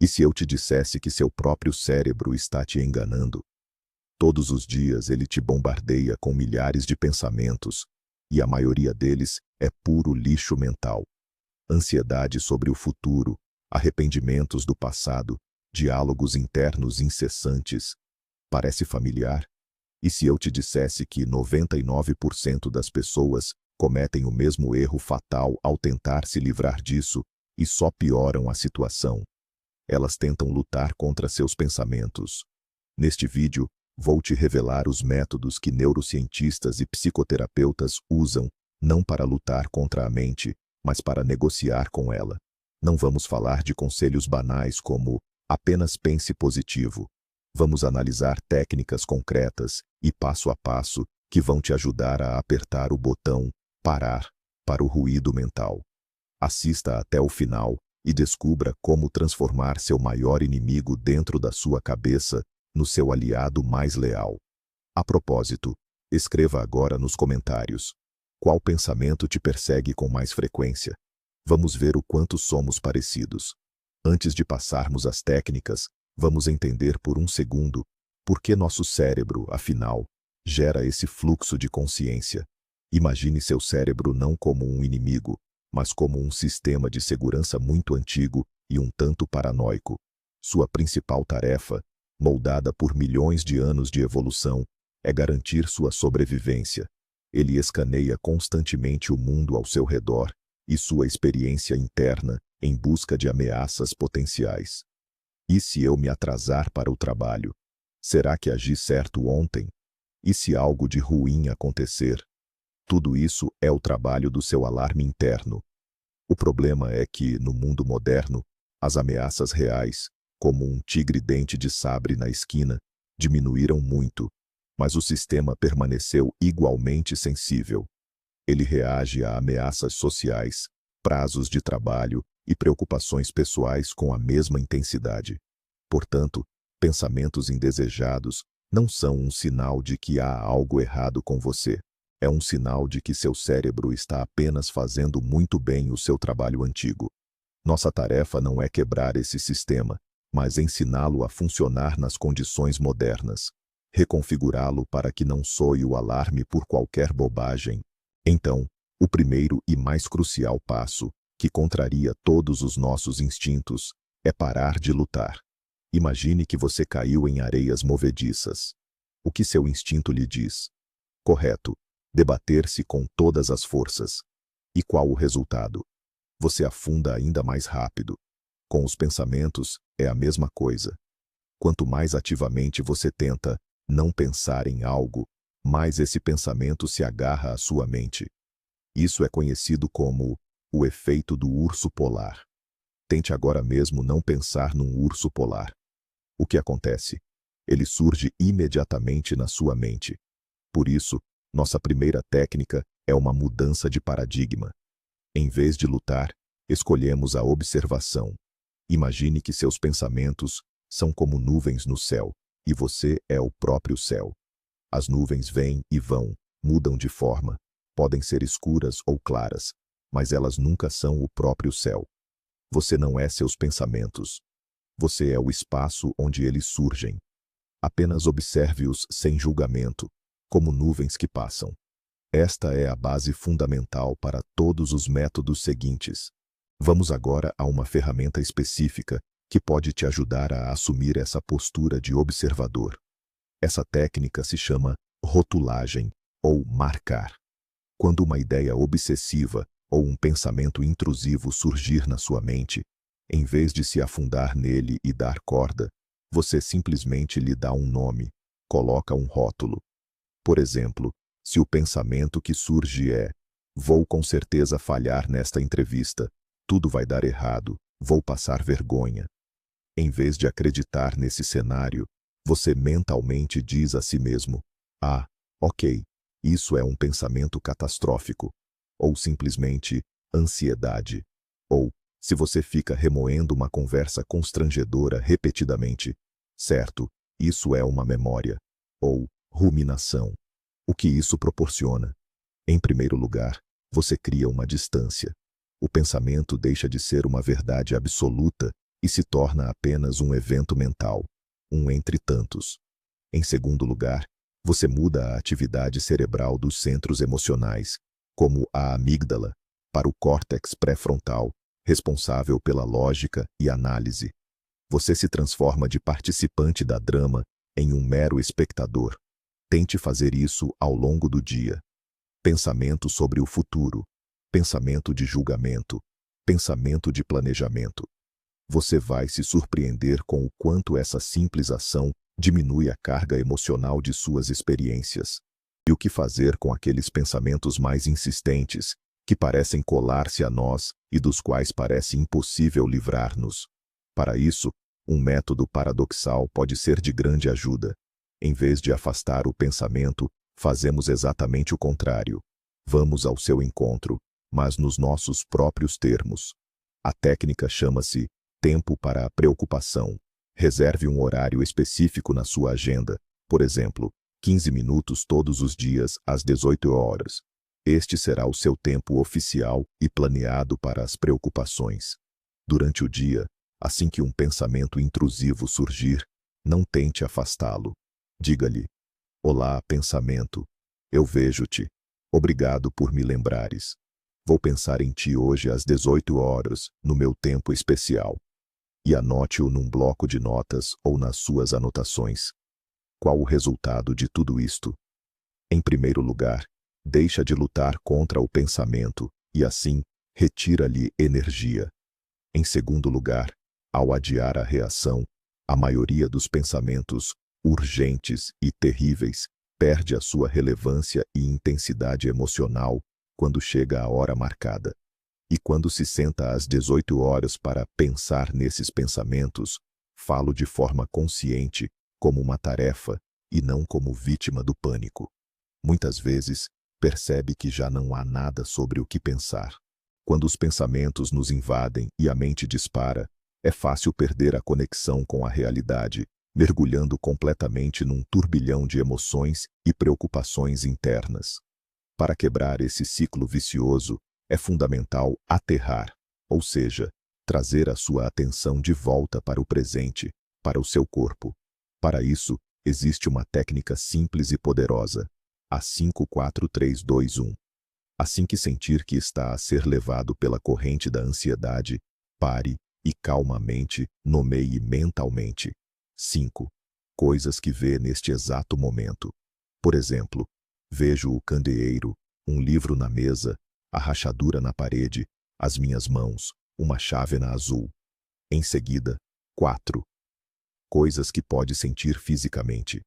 E se eu te dissesse que seu próprio cérebro está te enganando? Todos os dias ele te bombardeia com milhares de pensamentos, e a maioria deles é puro lixo mental. Ansiedade sobre o futuro, arrependimentos do passado, diálogos internos incessantes. Parece familiar? E se eu te dissesse que 99% das pessoas cometem o mesmo erro fatal ao tentar se livrar disso e só pioram a situação? Elas tentam lutar contra seus pensamentos. Neste vídeo, vou te revelar os métodos que neurocientistas e psicoterapeutas usam, não para lutar contra a mente, mas para negociar com ela. Não vamos falar de conselhos banais como apenas pense positivo. Vamos analisar técnicas concretas e passo a passo que vão te ajudar a apertar o botão parar para o ruído mental. Assista até o final e descubra como transformar seu maior inimigo dentro da sua cabeça no seu aliado mais leal. A propósito, escreva agora nos comentários: qual pensamento te persegue com mais frequência? Vamos ver o quanto somos parecidos. Antes de passarmos às técnicas, vamos entender por um segundo por que nosso cérebro, afinal, gera esse fluxo de consciência. Imagine seu cérebro não como um inimigo, mas como um sistema de segurança muito antigo e um tanto paranoico. Sua principal tarefa, moldada por milhões de anos de evolução, é garantir sua sobrevivência. Ele escaneia constantemente o mundo ao seu redor e sua experiência interna em busca de ameaças potenciais. E se eu me atrasar para o trabalho? Será que agi certo ontem? E se algo de ruim acontecer? Tudo isso é o trabalho do seu alarme interno. O problema é que, no mundo moderno, as ameaças reais, como um tigre-dente de sabre na esquina, diminuíram muito, mas o sistema permaneceu igualmente sensível. Ele reage a ameaças sociais, prazos de trabalho e preocupações pessoais com a mesma intensidade. Portanto, pensamentos indesejados não são um sinal de que há algo errado com você. É um sinal de que seu cérebro está apenas fazendo muito bem o seu trabalho antigo. Nossa tarefa não é quebrar esse sistema, mas ensiná-lo a funcionar nas condições modernas. Reconfigurá-lo para que não soe o alarme por qualquer bobagem. Então, o primeiro e mais crucial passo, que contraria todos os nossos instintos, é parar de lutar. Imagine que você caiu em areias movediças. O que seu instinto lhe diz? Correto. Debater-se com todas as forças. E qual o resultado? Você afunda ainda mais rápido. Com os pensamentos, é a mesma coisa. Quanto mais ativamente você tenta não pensar em algo, mais esse pensamento se agarra à sua mente. Isso é conhecido como o efeito do urso polar. Tente agora mesmo não pensar num urso polar. O que acontece? Ele surge imediatamente na sua mente. Por isso, nossa primeira técnica é uma mudança de paradigma. Em vez de lutar, escolhemos a observação. Imagine que seus pensamentos são como nuvens no céu, e você é o próprio céu. As nuvens vêm e vão, mudam de forma, podem ser escuras ou claras, mas elas nunca são o próprio céu. Você não é seus pensamentos. Você é o espaço onde eles surgem. Apenas observe-os sem julgamento, como nuvens que passam. Esta é a base fundamental para todos os métodos seguintes. Vamos agora a uma ferramenta específica que pode te ajudar a assumir essa postura de observador. Essa técnica se chama rotulagem ou marcar. Quando uma ideia obsessiva ou um pensamento intrusivo surgir na sua mente, em vez de se afundar nele e dar corda, você simplesmente lhe dá um nome, coloca um rótulo. Por exemplo, se o pensamento que surge é: vou com certeza falhar nesta entrevista, tudo vai dar errado, vou passar vergonha. Em vez de acreditar nesse cenário, você mentalmente diz a si mesmo: ah, ok, isso é um pensamento catastrófico. Ou simplesmente ansiedade. Ou, se você fica remoendo uma conversa constrangedora repetidamente: certo, isso é uma memória. Ou ruminação. O que isso proporciona? Em primeiro lugar, você cria uma distância. O pensamento deixa de ser uma verdade absoluta e se torna apenas um evento mental, um entre tantos. Em segundo lugar, você muda a atividade cerebral dos centros emocionais, como a amígdala, para o córtex pré-frontal, responsável pela lógica e análise. Você se transforma de participante da drama em um mero espectador. Tente fazer isso ao longo do dia. Pensamento sobre o futuro, pensamento de julgamento, pensamento de planejamento. Você vai se surpreender com o quanto essa simples ação diminui a carga emocional de suas experiências. E o que fazer com aqueles pensamentos mais insistentes, que parecem colar-se a nós e dos quais parece impossível livrar-nos? Para isso, um método paradoxal pode ser de grande ajuda. Em vez de afastar o pensamento, fazemos exatamente o contrário. Vamos ao seu encontro, mas nos nossos próprios termos. A técnica chama-se tempo para a preocupação. Reserve um horário específico na sua agenda, por exemplo, 15 minutos todos os dias às 18 horas. Este será o seu tempo oficial e planeado para as preocupações. Durante o dia, assim que um pensamento intrusivo surgir, não tente afastá-lo. Diga-lhe: olá, pensamento. Eu vejo-te. Obrigado por me lembrares. Vou pensar em ti hoje às 18 horas, no meu tempo especial. E anote-o num bloco de notas ou nas suas anotações. Qual o resultado de tudo isto? Em primeiro lugar, deixa de lutar contra o pensamento e, assim, retira-lhe energia. Em segundo lugar, ao adiar a reação, a maioria dos pensamentos urgentes e terríveis perde a sua relevância e intensidade emocional quando chega a hora marcada. E quando se senta às 18 horas para pensar nesses pensamentos, falo de forma consciente, como uma tarefa, e não como vítima do pânico. Muitas vezes, percebe que já não há nada sobre o que pensar. Quando os pensamentos nos invadem e a mente dispara, é fácil perder a conexão com a realidade, mergulhando completamente num turbilhão de emoções e preocupações internas. Para quebrar esse ciclo vicioso, é fundamental aterrar, ou seja, trazer a sua atenção de volta para o presente, para o seu corpo. Para isso, existe uma técnica simples e poderosa, a 5-4-3-2-1. Assim que sentir que está a ser levado pela corrente da ansiedade, pare e calmamente nomeie mentalmente 5 coisas que vê neste exato momento. Por exemplo, vejo o candeeiro, um livro na mesa, a rachadura na parede, as minhas mãos, uma chávena azul. Em seguida, 4 coisas que pode sentir fisicamente.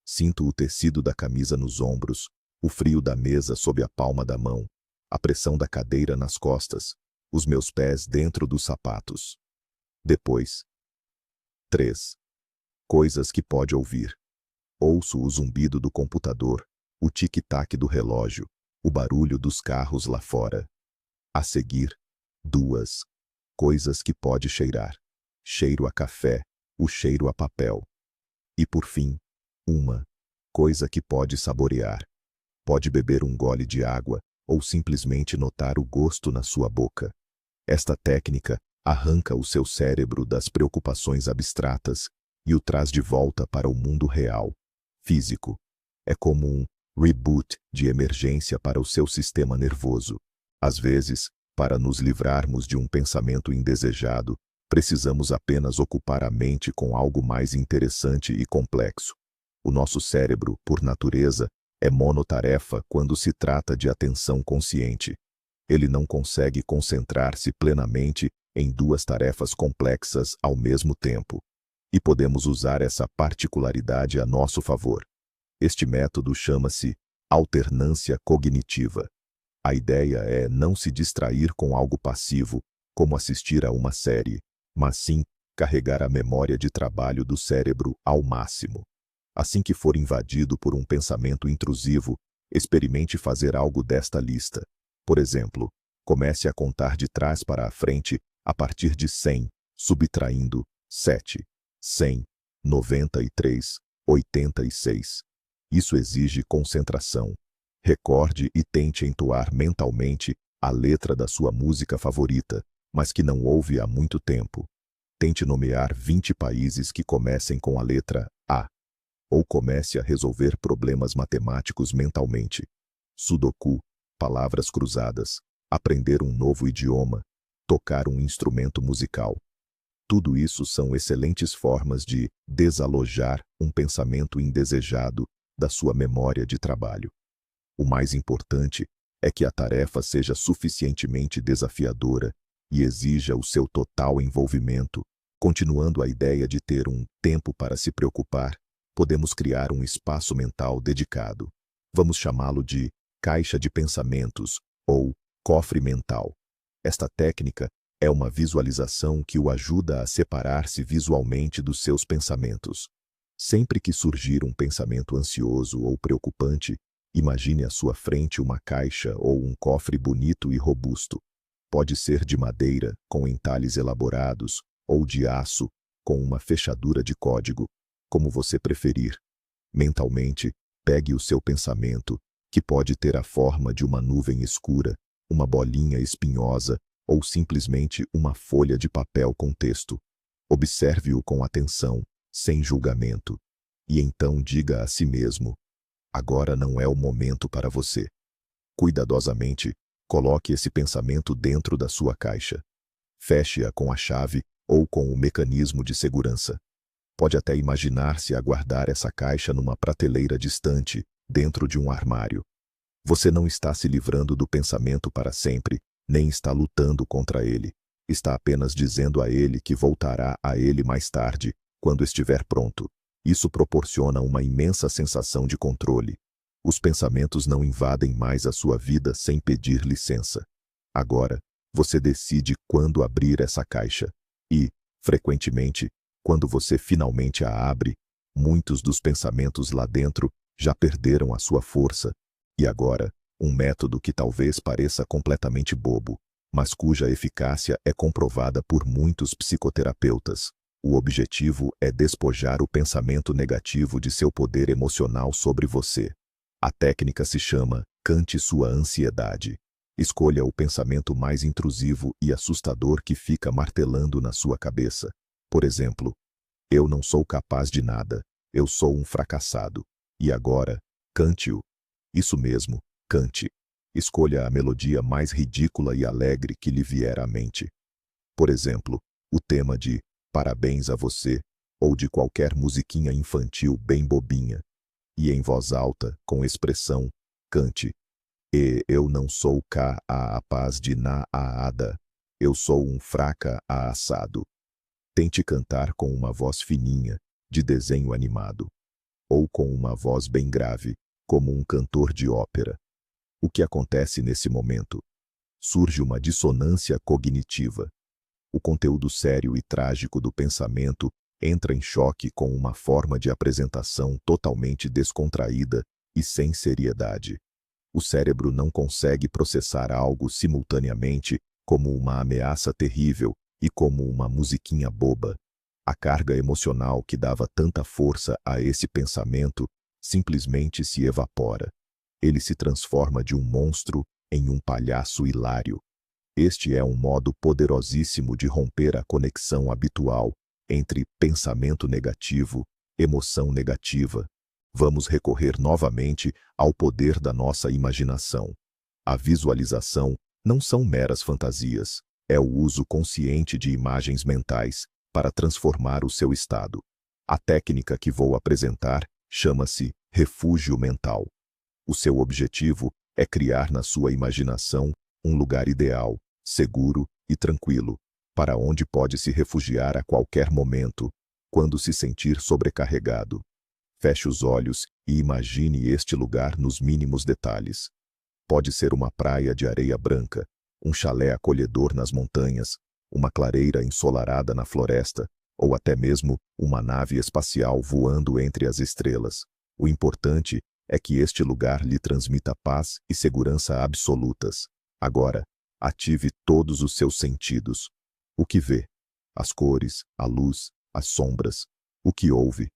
Sinto o tecido da camisa nos ombros, o frio da mesa sob a palma da mão, a pressão da cadeira nas costas, os meus pés dentro dos sapatos. Depois, 3 coisas que pode ouvir. Ouço o zumbido do computador, o tic-tac do relógio, o barulho dos carros lá fora. A seguir, 2 coisas que pode cheirar. Cheiro a café, o cheiro a papel. E por fim, 1 coisa que pode saborear. Pode beber um gole de água ou simplesmente notar o gosto na sua boca. Esta técnica arranca o seu cérebro das preocupações abstratas e o traz de volta para o mundo real, físico. É como um reboot de emergência para o seu sistema nervoso. Às vezes, para nos livrarmos de um pensamento indesejado, precisamos apenas ocupar a mente com algo mais interessante e complexo. O nosso cérebro, por natureza, é monotarefa quando se trata de atenção consciente. Ele não consegue concentrar-se plenamente em 2 tarefas complexas ao mesmo tempo. E podemos usar essa particularidade a nosso favor. Este método chama-se alternância cognitiva. A ideia é não se distrair com algo passivo, como assistir a uma série, mas sim carregar a memória de trabalho do cérebro ao máximo. Assim que for invadido por um pensamento intrusivo, experimente fazer algo desta lista. Por exemplo, comece a contar de trás para a frente a partir de 100, subtraindo 7, 100, 93, 86. Isso exige concentração. Recorde e tente entoar mentalmente a letra da sua música favorita, mas que não ouve há muito tempo. Tente nomear 20 países que comecem com a letra A. Ou comece a resolver problemas matemáticos mentalmente. Sudoku, palavras cruzadas, aprender um novo idioma, tocar um instrumento musical. Tudo isso são excelentes formas de desalojar um pensamento indesejado da sua memória de trabalho. O mais importante é que a tarefa seja suficientemente desafiadora e exija o seu total envolvimento. Continuando a ideia de ter um tempo para se preocupar, podemos criar um espaço mental dedicado. Vamos chamá-lo de caixa de pensamentos ou cofre mental. Esta técnica é uma visualização que o ajuda a separar-se visualmente dos seus pensamentos. Sempre que surgir um pensamento ansioso ou preocupante, imagine à sua frente uma caixa ou um cofre bonito e robusto. Pode ser de madeira, com entalhes elaborados, ou de aço, com uma fechadura de código, como você preferir. Mentalmente, pegue o seu pensamento, que pode ter a forma de uma nuvem escura, uma bolinha espinhosa ou simplesmente uma folha de papel com texto. Observe-o com atenção, sem julgamento. E então diga a si mesmo: agora não é o momento para você. Cuidadosamente, coloque esse pensamento dentro da sua caixa. Feche-a com a chave ou com o mecanismo de segurança. Pode até imaginar-se a guardar essa caixa numa prateleira distante, dentro de um armário. Você não está se livrando do pensamento para sempre, nem está lutando contra ele. Está apenas dizendo a ele que voltará a ele mais tarde, quando estiver pronto. Isso proporciona uma imensa sensação de controle. Os pensamentos não invadem mais a sua vida sem pedir licença. Agora, você decide quando abrir essa caixa. E, frequentemente, quando você finalmente a abre, muitos dos pensamentos lá dentro já perderam a sua força. E agora, um método que talvez pareça completamente bobo, mas cuja eficácia é comprovada por muitos psicoterapeutas. O objetivo é despojar o pensamento negativo de seu poder emocional sobre você. A técnica se chama "cante sua ansiedade". Escolha o pensamento mais intrusivo e assustador que fica martelando na sua cabeça. Por exemplo, eu não sou capaz de nada, eu sou um fracassado. E agora, cante-o. Isso mesmo, cante. Escolha a melodia mais ridícula e alegre que lhe vier à mente. Por exemplo, o tema de "Parabéns a você", ou de qualquer musiquinha infantil bem bobinha. E em voz alta, com expressão, cante: "E eu não sou capaz de nada, eu sou um fracassado". Tente cantar com uma voz fininha, de desenho animado, ou com uma voz bem grave, como um cantor de ópera. O que acontece nesse momento? Surge uma dissonância cognitiva. O conteúdo sério e trágico do pensamento entra em choque com uma forma de apresentação totalmente descontraída e sem seriedade. O cérebro não consegue processar algo simultaneamente como uma ameaça terrível e como uma musiquinha boba. A carga emocional que dava tanta força a esse pensamento simplesmente se evapora. Ele se transforma de um monstro em um palhaço hilário. Este é um modo poderosíssimo de romper a conexão habitual entre pensamento negativo, emoção negativa. Vamos recorrer novamente ao poder da nossa imaginação. A visualização não são meras fantasias, é o uso consciente de imagens mentais para transformar o seu estado. A técnica que vou apresentar chama-se refúgio mental. O seu objetivo é criar na sua imaginação um lugar ideal, seguro e tranquilo, para onde pode se refugiar a qualquer momento, quando se sentir sobrecarregado. Feche os olhos e imagine este lugar nos mínimos detalhes. Pode ser uma praia de areia branca, um chalé acolhedor nas montanhas, uma clareira ensolarada na floresta, ou até mesmo uma nave espacial voando entre as estrelas. O importante é que este lugar lhe transmita paz e segurança absolutas. Agora, ative todos os seus sentidos. O que vê? As cores, a luz, as sombras. O que ouve?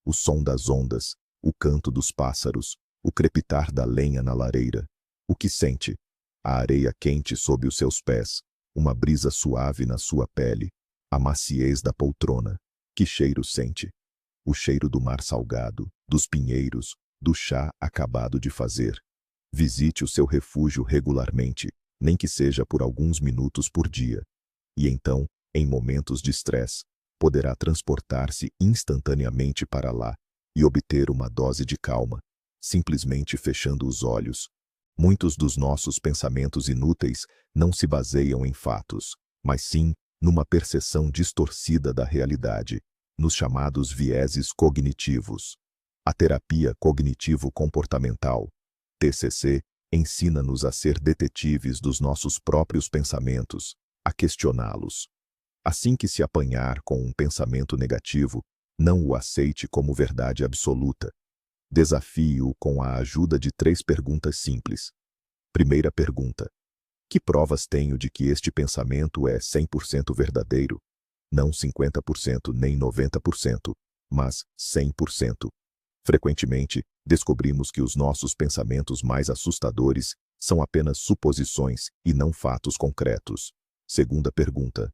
O som das ondas, o canto dos pássaros, o crepitar da lenha na lareira. O que sente? A areia quente sob os seus pés, uma brisa suave na sua pele, A maciez da poltrona. Que cheiro sente? O cheiro do mar salgado, dos pinheiros, do chá acabado de fazer. Visite o seu refúgio regularmente, nem que seja por alguns minutos por dia. E então, em momentos de estresse, poderá transportar-se instantaneamente para lá e obter uma dose de calma, simplesmente fechando os olhos. Muitos dos nossos pensamentos inúteis não se baseiam em fatos, mas sim numa percepção distorcida da realidade, nos chamados vieses cognitivos. A terapia cognitivo-comportamental, TCC, ensina-nos a ser detetives dos nossos próprios pensamentos, a questioná-los. Assim que se apanhar com um pensamento negativo, não o aceite como verdade absoluta. Desafie-o com a ajuda de 3 perguntas simples. Primeira pergunta: que provas tenho de que este pensamento é 100% verdadeiro? Não 50% nem 90%, mas 100%. Frequentemente, descobrimos que os nossos pensamentos mais assustadores são apenas suposições e não fatos concretos. Segunda pergunta: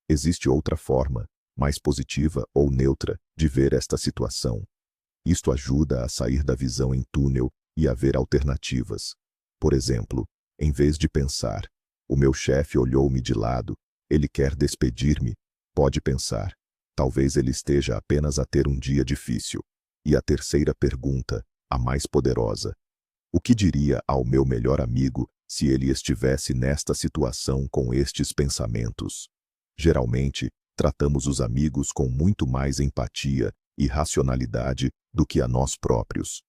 existe outra forma, mais positiva ou neutra, de ver esta situação? Isto ajuda a sair da visão em túnel e a ver alternativas. Por exemplo, em vez de pensar, o meu chefe olhou-me de lado, ele quer despedir-me, pode pensar, talvez ele esteja apenas a ter um dia difícil. E a terceira pergunta, a mais poderosa: o que diria ao meu melhor amigo se ele estivesse nesta situação com estes pensamentos? Geralmente, tratamos os amigos com muito mais empatia e racionalidade do que a nós próprios.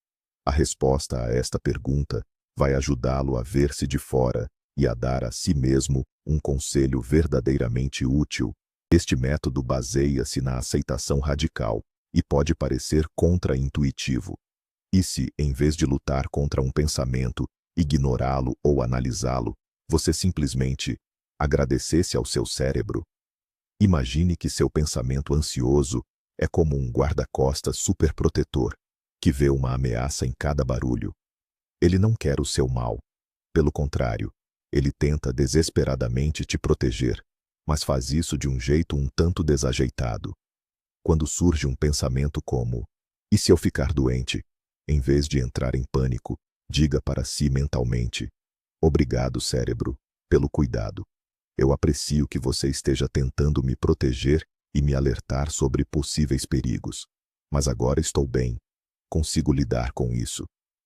A resposta a esta pergunta vai ajudá-lo a ver-se de fora e a dar a si mesmo um conselho verdadeiramente útil. Este método baseia-se na aceitação radical e pode parecer contra-intuitivo. E se, em vez de lutar contra um pensamento, ignorá-lo ou analisá-lo, você simplesmente agradecesse ao seu cérebro? Imagine que seu pensamento ansioso é como um guarda-costas superprotetor, que vê uma ameaça em cada barulho. Ele não quer o seu mal. Pelo contrário, ele tenta desesperadamente te proteger, mas faz isso de um jeito um tanto desajeitado. Quando surge um pensamento como: e se eu ficar doente? Em vez de entrar em pânico, diga para si mentalmente: obrigado, cérebro, pelo cuidado. Eu aprecio que você esteja tentando me proteger e me alertar sobre possíveis perigos. Mas agora estou bem. Consigo lidar com isso.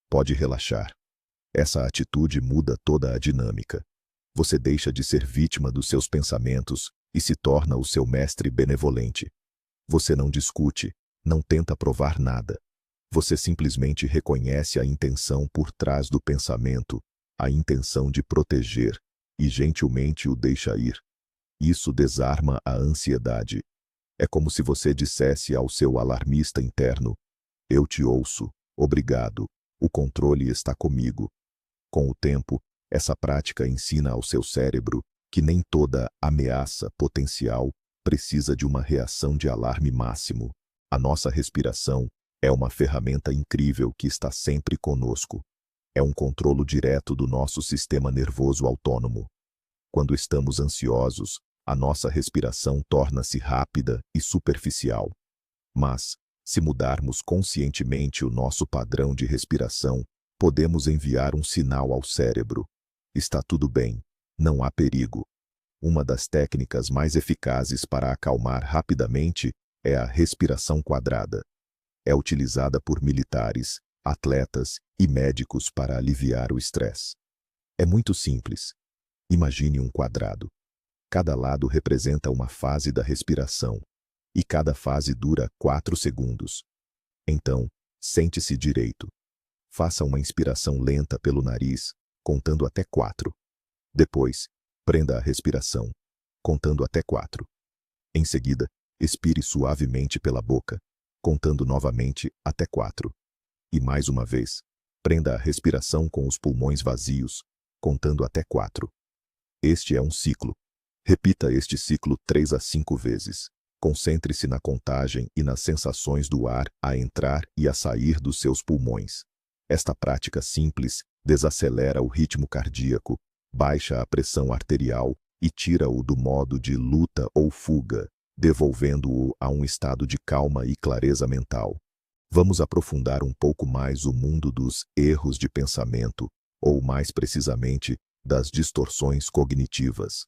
Pode relaxar. Essa atitude muda toda a dinâmica. Você deixa de ser vítima dos seus pensamentos e se torna o seu mestre benevolente. Você não discute, não tenta provar nada. Você simplesmente reconhece a intenção por trás do pensamento, a intenção de proteger, e gentilmente o deixa ir. Isso desarma a ansiedade. É como se você dissesse ao seu alarmista interno: eu te ouço, obrigado, o controle está comigo. Com o tempo, essa prática ensina ao seu cérebro que nem toda ameaça potencial precisa de uma reação de alarme máximo. A nossa respiração é uma ferramenta incrível que está sempre conosco. É um controlo direto do nosso sistema nervoso autônomo. Quando estamos ansiosos, a nossa respiração torna-se rápida e superficial. Mas, se mudarmos conscientemente o nosso padrão de respiração, podemos enviar um sinal ao cérebro: está tudo bem, não há perigo. Uma das técnicas mais eficazes para acalmar rapidamente é a respiração quadrada. É utilizada por militares, atletas e médicos para aliviar o estresse. É muito simples. Imagine um quadrado. Cada lado representa uma fase da respiração, e cada fase dura 4 segundos. Então, sente-se direito. Faça uma inspiração lenta pelo nariz, contando até 4. Depois, prenda a respiração, contando até 4. Em seguida, expire suavemente pela boca, contando novamente até 4. E mais uma vez, prenda a respiração com os pulmões vazios, contando até 4. Este é um ciclo. Repita este ciclo 3 a 5 vezes. Concentre-se na contagem e nas sensações do ar a entrar e a sair dos seus pulmões. Esta prática simples desacelera o ritmo cardíaco, baixa a pressão arterial e tira-o do modo de luta ou fuga, devolvendo-o a um estado de calma e clareza mental. Vamos aprofundar um pouco mais o mundo dos erros de pensamento, ou mais precisamente, das distorções cognitivas.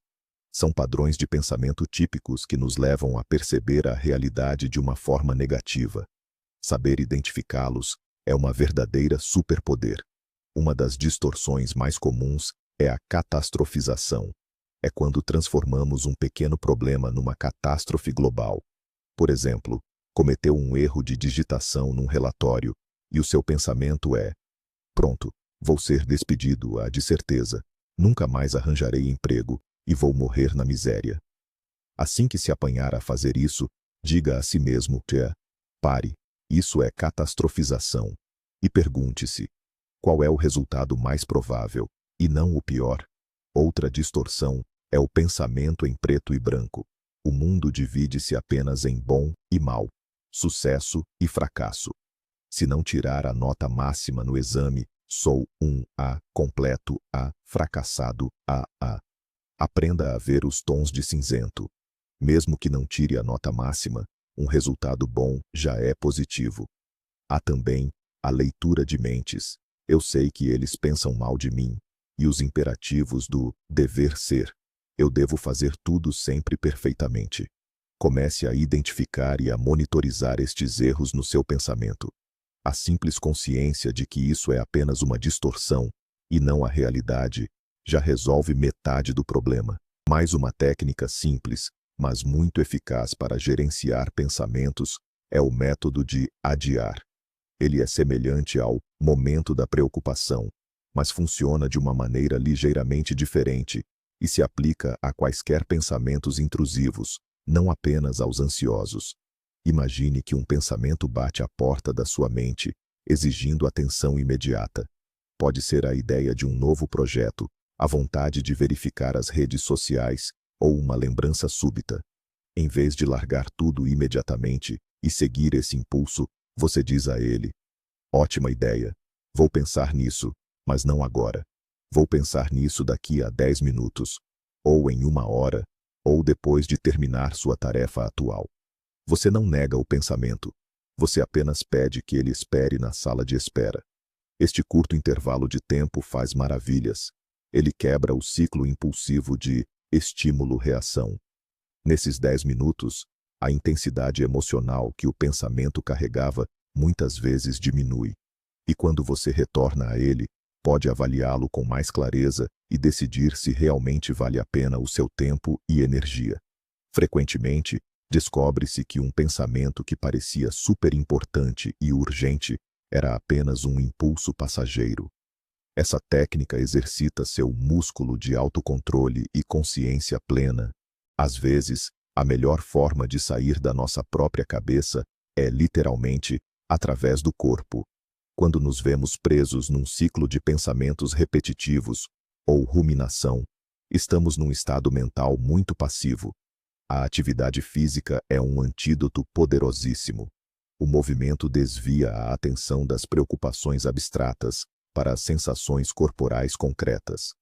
São padrões de pensamento típicos que nos levam a perceber a realidade de uma forma negativa. Saber identificá-los é uma verdadeira superpoder. Uma das distorções mais comuns é a catastrofização. É quando transformamos um pequeno problema numa catástrofe global. Por exemplo, cometeu um erro de digitação num relatório e o seu pensamento é: pronto, vou ser despedido, de certeza, nunca mais arranjarei emprego e vou morrer na miséria. Assim que se apanhar a fazer isso, diga a si mesmo que pare, isso é catastrofização, e pergunte-se: qual é o resultado mais provável, e não o pior? Outra distorção é o pensamento em preto e branco. O mundo divide-se apenas em bom e mal, sucesso e fracasso. Se não tirar a nota máxima no exame, sou um A completo A, fracassado A. Aprenda a ver os tons de cinzento. Mesmo que não tire a nota máxima, um resultado bom já é positivo. Há também a leitura de mentes. Eu sei que eles pensam mal de mim. E os imperativos do dever ser. Eu devo fazer tudo sempre perfeitamente. Comece a identificar e a monitorizar estes erros no seu pensamento. A simples consciência de que isso é apenas uma distorção, e não a realidade, já resolve metade do problema. Mais uma técnica simples, mas muito eficaz para gerenciar pensamentos, é o método de adiar. Ele é semelhante ao momento da preocupação, mas funciona de uma maneira ligeiramente diferente e se aplica a quaisquer pensamentos intrusivos, não apenas aos ansiosos. Imagine que um pensamento bate à porta da sua mente, exigindo atenção imediata. Pode ser a ideia de um novo projeto, a vontade de verificar as redes sociais ou uma lembrança súbita. Em vez de largar tudo imediatamente e seguir esse impulso, você diz a ele: ótima ideia, vou pensar nisso, mas não agora. Vou pensar nisso daqui a 10 minutos, ou em 1 hora, ou depois de terminar sua tarefa atual. Você não nega o pensamento, você apenas pede que ele espere na sala de espera. Este curto intervalo de tempo faz maravilhas. Ele quebra o ciclo impulsivo de estímulo-reação. Nesses 10 minutos, a intensidade emocional que o pensamento carregava muitas vezes diminui. E quando você retorna a ele, pode avaliá-lo com mais clareza e decidir se realmente vale a pena o seu tempo e energia. Frequentemente, descobre-se que um pensamento que parecia super importante e urgente era apenas um impulso passageiro. Essa técnica exercita seu músculo de autocontrole e consciência plena. Às vezes, a melhor forma de sair da nossa própria cabeça é literalmente através do corpo. Quando nos vemos presos num ciclo de pensamentos repetitivos ou ruminação, estamos num estado mental muito passivo. A atividade física é um antídoto poderosíssimo. O movimento desvia a atenção das preocupações abstratas para as sensações corporais concretas.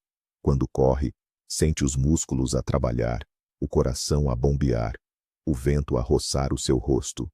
Quando corre, sente os músculos a trabalhar, o coração a bombear, o vento a roçar o seu rosto.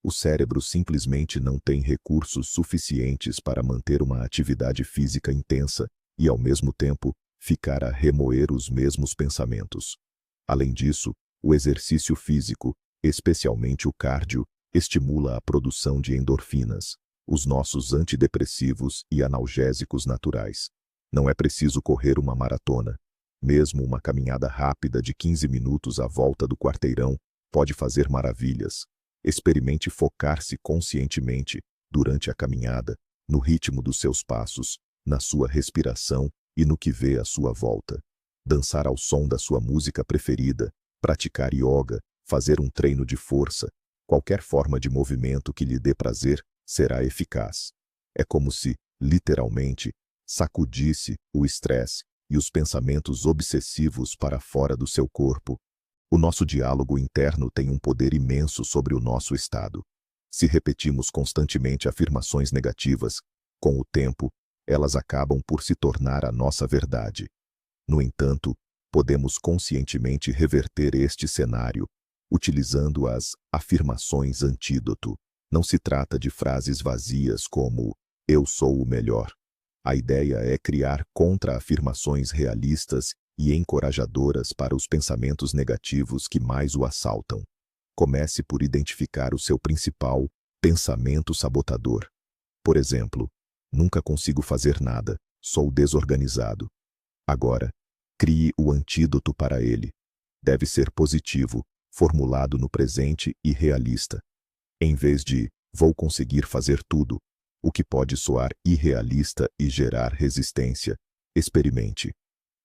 O cérebro simplesmente não tem recursos suficientes para manter uma atividade física intensa e, ao mesmo tempo, ficar a remoer os mesmos pensamentos. Além disso, o exercício físico, especialmente o cardio, estimula a produção de endorfinas, os nossos antidepressivos e analgésicos naturais. Não é preciso correr uma maratona. Mesmo uma caminhada rápida de 15 minutos à volta do quarteirão pode fazer maravilhas. Experimente focar-se conscientemente, durante a caminhada, no ritmo dos seus passos, na sua respiração e no que vê à sua volta. Dançar ao som da sua música preferida, praticar yoga, fazer um treino de força, qualquer forma de movimento que lhe dê prazer, será eficaz. É como se, literalmente, sacudisse o estresse e os pensamentos obsessivos para fora do seu corpo. O nosso diálogo interno tem um poder imenso sobre o nosso estado. Se repetimos constantemente afirmações negativas, com o tempo, elas acabam por se tornar a nossa verdade. No entanto, podemos conscientemente reverter este cenário, utilizando as afirmações antídoto. Não se trata de frases vazias como "eu sou o melhor". A ideia é criar contra-afirmações realistas e encorajadoras para os pensamentos negativos que mais o assaltam. Comece por identificar o seu principal pensamento sabotador. Por exemplo, nunca consigo fazer nada, sou desorganizado. Agora, crie o antídoto para ele. Deve ser positivo, formulado no presente e realista. Em vez de "vou conseguir fazer tudo", o que pode soar irrealista e gerar resistência, experimente: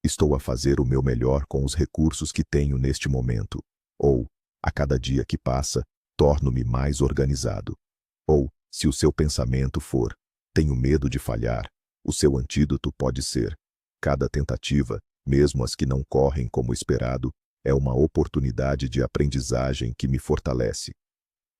"estou a fazer o meu melhor com os recursos que tenho neste momento", ou "a cada dia que passa, torno-me mais organizado". Ou, se o seu pensamento for "tenho medo de falhar", o seu antídoto pode ser: "cada tentativa, mesmo as que não correm como esperado, é uma oportunidade de aprendizagem que me fortalece".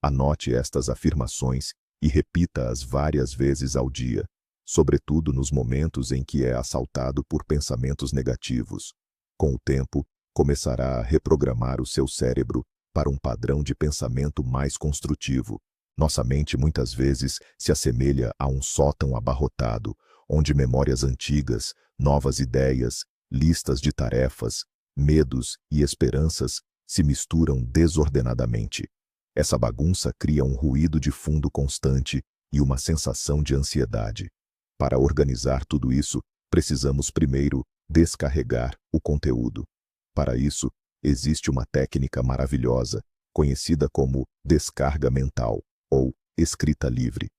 Anote estas afirmações e repita-as várias vezes ao dia, sobretudo nos momentos em que é assaltado por pensamentos negativos. Com o tempo, começará a reprogramar o seu cérebro para um padrão de pensamento mais construtivo. Nossa mente muitas vezes se assemelha a um sótão abarrotado, onde memórias antigas, novas ideias, listas de tarefas, medos e esperanças se misturam desordenadamente. Essa bagunça cria um ruído de fundo constante e uma sensação de ansiedade. Para organizar tudo isso, precisamos primeiro descarregar o conteúdo. Para isso, existe uma técnica maravilhosa, conhecida como descarga mental, ou escrita livre.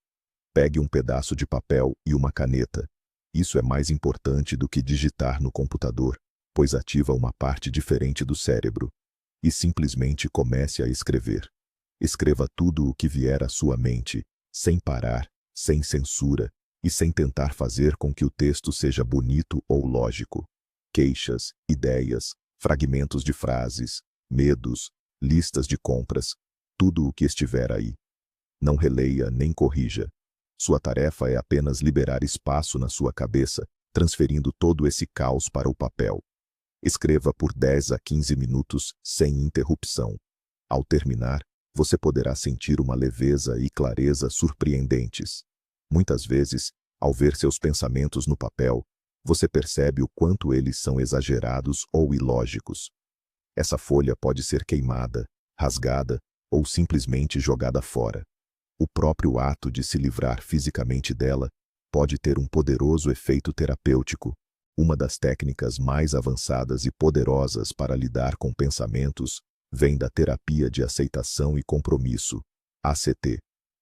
Pegue um pedaço de papel e uma caneta. Isso é mais importante do que digitar no computador, pois ativa uma parte diferente do cérebro. E simplesmente comece a escrever. Escreva tudo o que vier à sua mente, sem parar, sem censura, e sem tentar fazer com que o texto seja bonito ou lógico. Queixas, ideias, fragmentos de frases, medos, listas de compras, tudo o que estiver aí. Não releia nem corrija. Sua tarefa é apenas liberar espaço na sua cabeça, transferindo todo esse caos para o papel. Escreva por 10 a 15 minutos sem interrupção. Ao terminar, você poderá sentir uma leveza e clareza surpreendentes. Muitas vezes, ao ver seus pensamentos no papel, você percebe o quanto eles são exagerados ou ilógicos. Essa folha pode ser queimada, rasgada ou simplesmente jogada fora. O próprio ato de se livrar fisicamente dela pode ter um poderoso efeito terapêutico. Uma das técnicas mais avançadas e poderosas para lidar com pensamentos vem da terapia de aceitação e compromisso, ACT.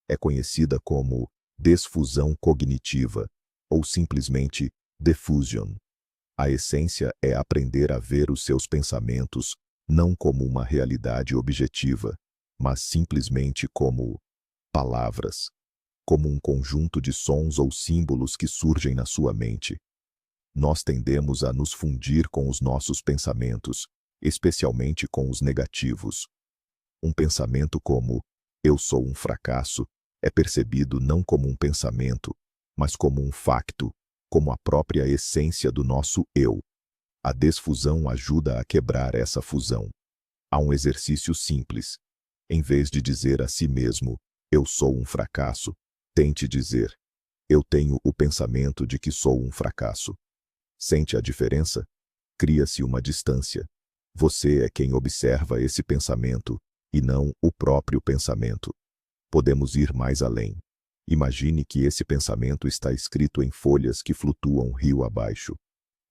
É conhecida como desfusão cognitiva, ou simplesmente diffusion. A essência é aprender a ver os seus pensamentos não como uma realidade objetiva, mas simplesmente como palavras, como um conjunto de sons ou símbolos que surgem na sua mente. Nós tendemos a nos fundir com os nossos pensamentos, especialmente com os negativos. Um pensamento como "eu sou um fracasso" é percebido não como um pensamento, mas como um facto, como a própria essência do nosso eu. A desfusão ajuda a quebrar essa fusão. Há um exercício simples. Em vez de dizer a si mesmo "eu sou um fracasso", tente dizer "eu tenho o pensamento de que sou um fracasso". Sente a diferença? Cria-se uma distância. Você é quem observa esse pensamento, e não o próprio pensamento. Podemos ir mais além. Imagine que esse pensamento está escrito em folhas que flutuam rio abaixo,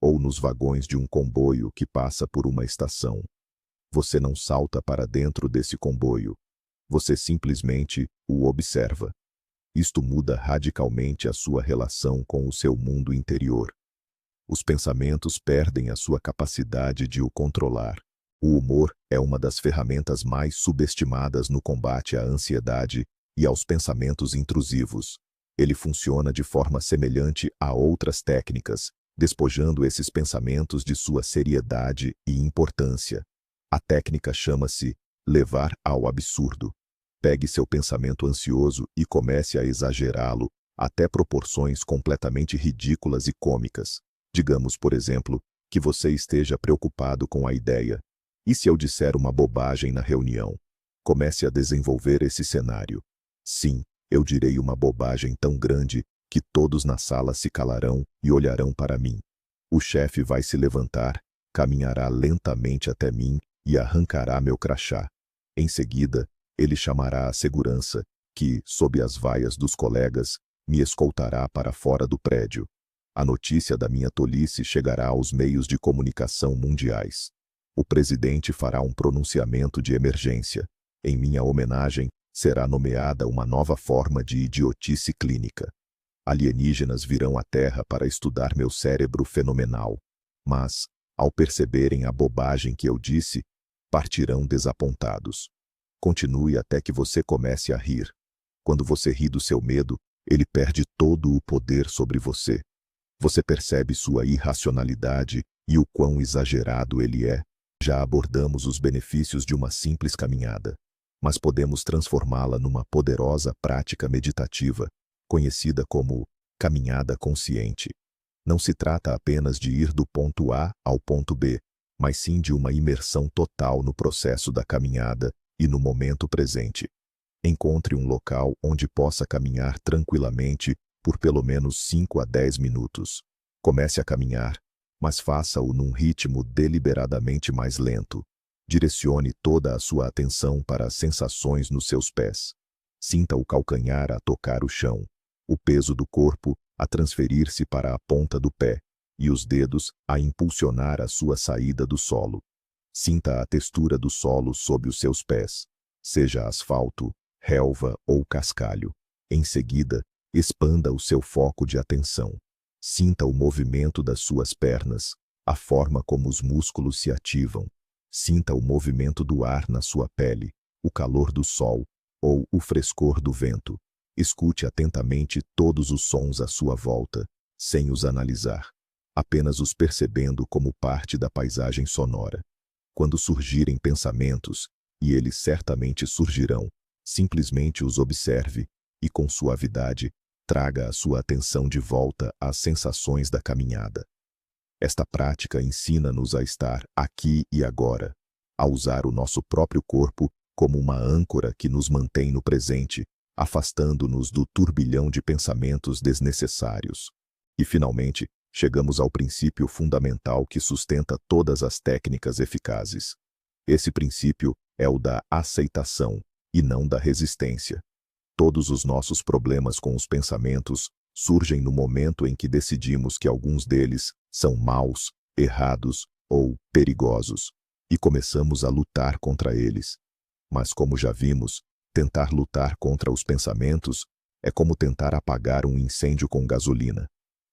ou nos vagões de um comboio que passa por uma estação. Você não salta para dentro desse comboio. Você simplesmente o observa. Isto muda radicalmente a sua relação com o seu mundo interior. Os pensamentos perdem a sua capacidade de o controlar. O humor é uma das ferramentas mais subestimadas no combate à ansiedade e aos pensamentos intrusivos. Ele funciona de forma semelhante a outras técnicas, despojando esses pensamentos de sua seriedade e importância. A técnica chama-se levar ao absurdo. Pegue seu pensamento ansioso e comece a exagerá-lo até proporções completamente ridículas e cômicas. Digamos, por exemplo, que você esteja preocupado com a ideia: e se eu disser uma bobagem na reunião? Comece a desenvolver esse cenário. Sim, eu direi uma bobagem tão grande que todos na sala se calarão e olharão para mim. O chefe vai se levantar, caminhará lentamente até mim e arrancará meu crachá. Em seguida, ele chamará a segurança, que, sob as vaias dos colegas, me escoltará para fora do prédio. A notícia da minha tolice chegará aos meios de comunicação mundiais. O presidente fará um pronunciamento de emergência. Em minha homenagem, será nomeada uma nova forma de idiotice clínica. Alienígenas virão à Terra para estudar meu cérebro fenomenal. Mas, ao perceberem a bobagem que eu disse, partirão desapontados. Continue até que você comece a rir. Quando você ri do seu medo, ele perde todo o poder sobre você. Você percebe sua irracionalidade e o quão exagerado ele é. Já abordamos os benefícios de uma simples caminhada, mas podemos transformá-la numa poderosa prática meditativa, conhecida como caminhada consciente. Não se trata apenas de ir do ponto A ao ponto B, mas sim de uma imersão total no processo da caminhada e no momento presente. Encontre um local onde possa caminhar tranquilamente por pelo menos 5 a 10 minutos. Comece a caminhar, mas faça-o num ritmo deliberadamente mais lento. Direcione toda a sua atenção para as sensações nos seus pés. Sinta o calcanhar a tocar o chão, o peso do corpo a transferir-se para a ponta do pé e os dedos a impulsionar a sua saída do solo. Sinta a textura do solo sob os seus pés, seja asfalto, relva ou cascalho. Em seguida, expanda o seu foco de atenção. Sinta o movimento das suas pernas, a forma como os músculos se ativam. Sinta o movimento do ar na sua pele, o calor do sol ou o frescor do vento. Escute atentamente todos os sons à sua volta, sem os analisar, apenas os percebendo como parte da paisagem sonora. Quando surgirem pensamentos, e eles certamente surgirão, simplesmente os observe e, com suavidade, traga a sua atenção de volta às sensações da caminhada. Esta prática ensina-nos a estar aqui e agora, a usar o nosso próprio corpo como uma âncora que nos mantém no presente, afastando-nos do turbilhão de pensamentos desnecessários. E, finalmente, chegamos ao princípio fundamental que sustenta todas as técnicas eficazes. Esse princípio é o da aceitação e não da resistência. Todos os nossos problemas com os pensamentos surgem no momento em que decidimos que alguns deles são maus, errados ou perigosos, e começamos a lutar contra eles. Mas, como já vimos, tentar lutar contra os pensamentos é como tentar apagar um incêndio com gasolina.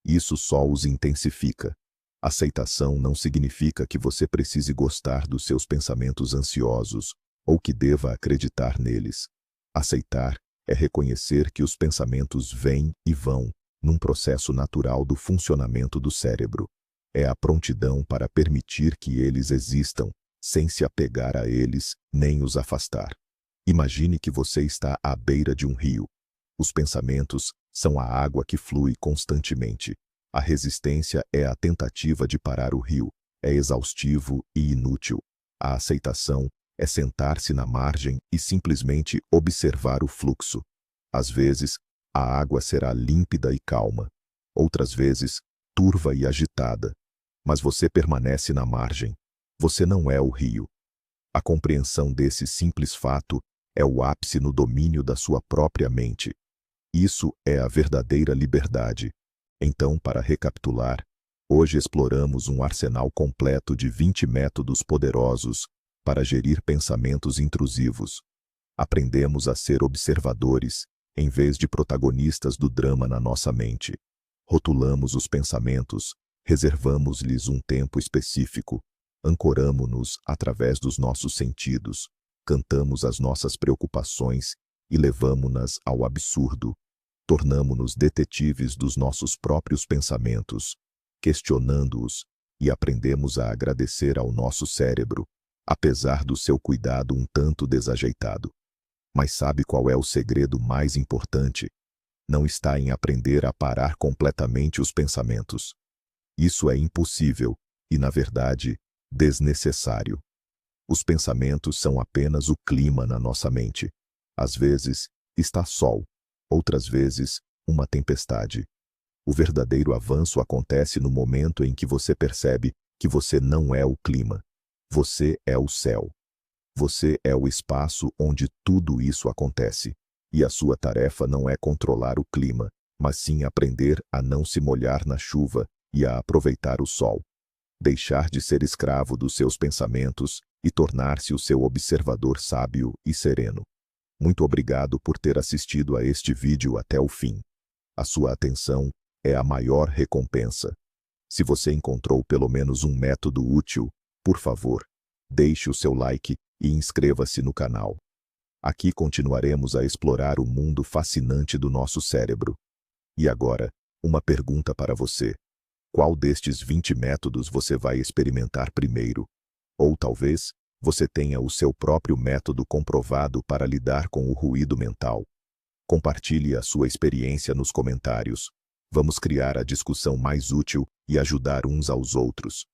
Isso só os intensifica. Aceitação não significa que você precise gostar dos seus pensamentos ansiosos ou que deva acreditar neles. Aceitar é reconhecer que os pensamentos vêm e vão, num processo natural do funcionamento do cérebro. É a prontidão para permitir que eles existam, sem se apegar a eles nem os afastar. Imagine que você está à beira de um rio. Os pensamentos são a água que flui constantemente. A resistência é a tentativa de parar o rio. É exaustivo e inútil. A aceitação é sentar-se na margem e simplesmente observar o fluxo. Às vezes, a água será límpida e calma. Outras vezes, turva e agitada. Mas você permanece na margem. Você não é o rio. A compreensão desse simples fato é o ápice no domínio da sua própria mente. Isso é a verdadeira liberdade. Então, para recapitular, hoje exploramos um arsenal completo de 20 métodos poderosos para gerir pensamentos intrusivos. Aprendemos a ser observadores, em vez de protagonistas do drama na nossa mente. Rotulamos os pensamentos, reservamos-lhes um tempo específico, ancoramo-nos através dos nossos sentidos, cantamos as nossas preocupações e levamo-nas ao absurdo. Tornamo-nos detetives dos nossos próprios pensamentos, questionando-os, e aprendemos a agradecer ao nosso cérebro, apesar do seu cuidado um tanto desajeitado. Mas sabe qual é o segredo mais importante? Não está em aprender a parar completamente os pensamentos. Isso é impossível e, na verdade, desnecessário. Os pensamentos são apenas o clima na nossa mente. Às vezes, está sol, outras vezes, uma tempestade. O verdadeiro avanço acontece no momento em que você percebe que você não é o clima. Você é o céu. Você é o espaço onde tudo isso acontece. E a sua tarefa não é controlar o clima, mas sim aprender a não se molhar na chuva e a aproveitar o sol. Deixar de ser escravo dos seus pensamentos e tornar-se o seu observador sábio e sereno. Muito obrigado por ter assistido a este vídeo até o fim. A sua atenção é a maior recompensa. Se você encontrou pelo menos um método útil, por favor, deixe o seu like e inscreva-se no canal. Aqui continuaremos a explorar o mundo fascinante do nosso cérebro. E agora, uma pergunta para você. Qual destes 20 métodos você vai experimentar primeiro? Ou talvez, você tenha o seu próprio método comprovado para lidar com o ruído mental. Compartilhe a sua experiência nos comentários. Vamos criar a discussão mais útil e ajudar uns aos outros.